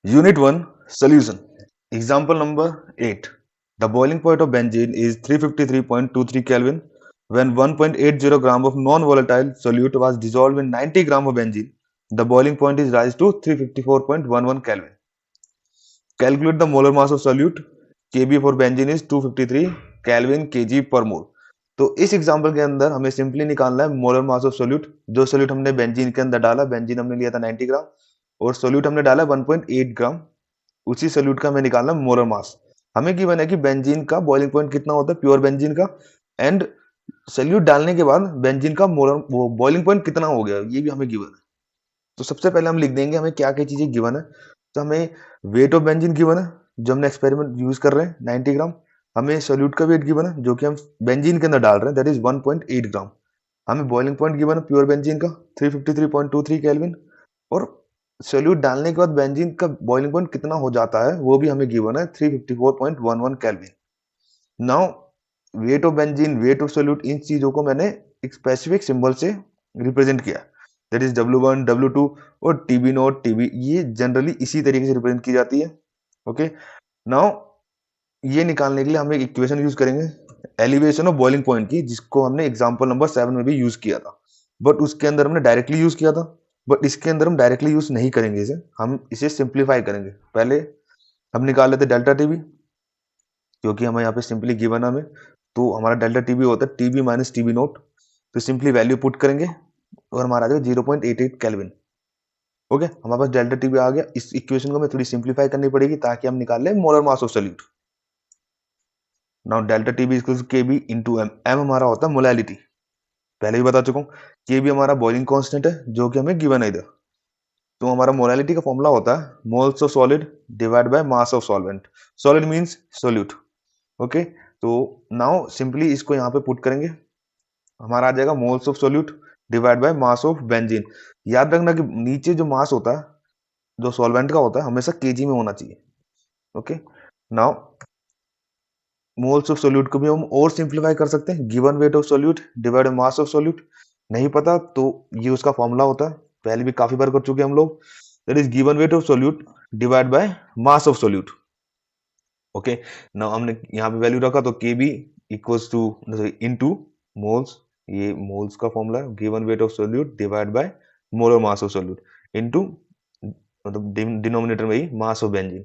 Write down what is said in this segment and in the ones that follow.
Unit 1 Solution. Example number 8. The boiling point of benzene is 353.23 Kelvin. When 1.80 gram of non-volatile solute was dissolved in 90 gram of benzene, the boiling point is rise to 354.11 Kelvin. Calculate the molar mass of solute. Kb for benzene is 253 Kelvin kg per mole. तो इस example के अंदर हमें simply निकालना है molar mass of solute. जो solute हमने benzene के अंदर डाला, बेंजीन हमने लिया था 90 ग्राम और सोल्यूट हमने डाला 1.8 ग्राम। उसी सोल्यूट का हमें निकालना मोलर मास। हमें गिवन है कि बेंजीन का बॉइलिंग पॉइंट कितना होता है, प्योर बेंजीन का, एंड सोल्यूट डालने के बाद बेंजीन का मोलर वो बॉइलिंग पॉइंट कितना हो गया, ये भी हमें गिवन है। तो सबसे पहले हम लिख देंगे हमें क्या क्या चीजें गिवन है। तो हमें वेट ऑफ बेंजीन गिवन है, जो हमने एक्सपेरिमेंट यूज कर रहे हैं 90 ग्राम। हमें सोल्यूट का वेट गिवन है जो कि हम बेंजीन के अंदर डाल रहे हैं, दैट इज 1.8 ग्राम। हमें बॉइलिंग पॉइंट गिवन है प्योर बेंजीन का 353.23 केल्विन, और सोल्यूट डालने के बाद बेंजीन का बॉइलिंग पॉइंट कितना हो जाता है वो भी हमें गिवन है 354.11 kelvin. Now weight of benzene, weight of solute, इन चीजों को मैंने एक स्पेसिफिक सिंबल से रिप्रेजेंट किया, दैट इज W1 W2 और TB नोट TB, ये जनरली इसी तरीके से रिप्रेजेंट की जाती है। ओके, नाउ ये निकालने के लिए हम एक इक्वेशन यूज करेंगे एलिवेशन ऑफ बॉइलिंग पॉइंट की, जिसको हमने एग्जांपल नंबर 7 में भी यूज किया था, बट उसके अंदर हमने डायरेक्टली यूज किया था। बट इसके अंदर हम डायरेक्टली यूज नहीं करेंगे, इसे हम इसे सिंप्लीफाई करेंगे। पहले हम निकाल लेते डेल्टा टीबी, क्योंकि हमें यहाँ पे सिंपली गिवन हमें, तो हमारा डेल्टा टीबी होता है टीबी माइनस टीबी नोट। तो सिंपली वैल्यू पुट करेंगे और हमारा आ जाएगा 0.88 केल्विन। ओके, हमारे पास डेल्टा टीबी आ गया। इस इक्वेशन को हमें थोड़ी सिंप्लीफाई करनी पड़ेगी ताकि हम निकाल लें molar mass of solute. Now delta TB equals to KB into M. M हमारा होता है मोलैलिटी, पहले भी बता चुका हूँ। केबी हमारा बॉइलिंग कांस्टेंट है जो कि हमें गिवन है इधर। तो हमारा मोलैलिटी का फॉर्मूला होता है moles of solid divide by mass of solvent. Solid means solute. Okay, तो नाउ सिंपली इसको यहाँ पे पुट करेंगे, हमारा आ जाएगा moles of solute divide by mass of benzene. याद रखना कि नीचे जो मास होता है, जो सॉल्वेंट का होता है, हमेशा केजी में होना चाहिए। Okay, now moles of solute को भी हम और सिंप्लीफाई कर सकते हैं, given weight of solute divide by mass of solute. नहीं पता तो ये उसका फॉर्मूला होता है, पहले भी काफी बार कर चुके हैं हम लोग, that is given weight of solute divide by mass of solute. Okay, now हमने यहाँ पे वैल्यू रखा तो Kb equals to into moles, ये मोल्स का फॉर्मूला है, given weight of solute divide by molar mass of solute into, मतलब denominator में ही मास ऑफ बेंजीन।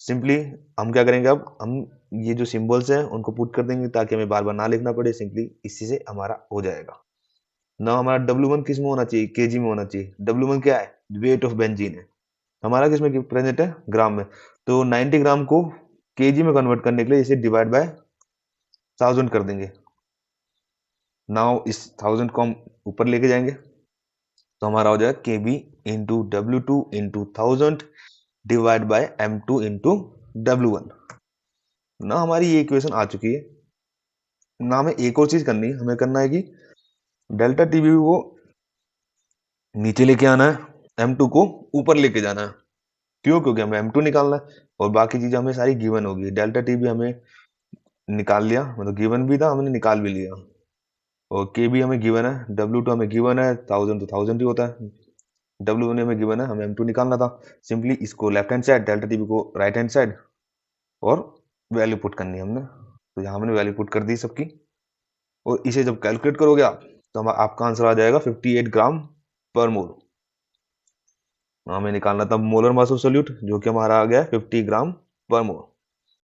सिंपली हम क्या करेंगे, अब हम ये जो सिंबल्स हैं उनको पुट कर देंगे ताकि हमें बार बार ना लिखना पड़े, सिंपली इसी से हमारा हो जाएगा। ना हमारा W1 किस में होना चाहिए, केजी में होना चाहिए। W1 क्या है, वेट ऑफ बेंजीन है। हमारा किस में प्रेजेंट है, ग्राम में। तो 90 ग्राम को केजी में कन्वर्ट करने के लिए इसे डिवाइड बाय 1000 कर देंगे। नाउ इस 1000 को हम ऊपर लेके जाएंगे तो हमारा हो जाएगा KB into W2 into 1000 divide by M2 into W1। ना हमारी ये इक्वेशन आ चुकी है। ना हमें एक और चीज करनी है, हमें करना है कि डेल्टा टीबी को नीचे लेके आना है, M2 को ऊपर लेके जाना है। क्यों, क्योंकि हमें M2 निकालना है और बाकी चीजें हमें सारी गिवन होगी। डेल्टा टीबी हमें निकाल लिया, मतलब गिवन भी था, हमने निकाल भी लिया। और के भी हमें गिवन है, W2 हमें गिवन है, 1000 तो 1000 ही होता है। W1 हमें गिवन है, हमें M2 निकालना था। सिंपली इसको left hand side, delta TB को राइट हैंड साइड, और वैल्यू पुट करनी है हमने। तो यहाँ हमने वैल्यू पुट कर दी सबकी, और इसे जब कैलकुलेट करोगे आप तो आपका आंसर आ जाएगा 58 ग्राम पर मोल। हमें निकालना था मोलर मास ऑफ सोल्यूट, जो कि हमारा आ गया 50 ग्राम पर मोल।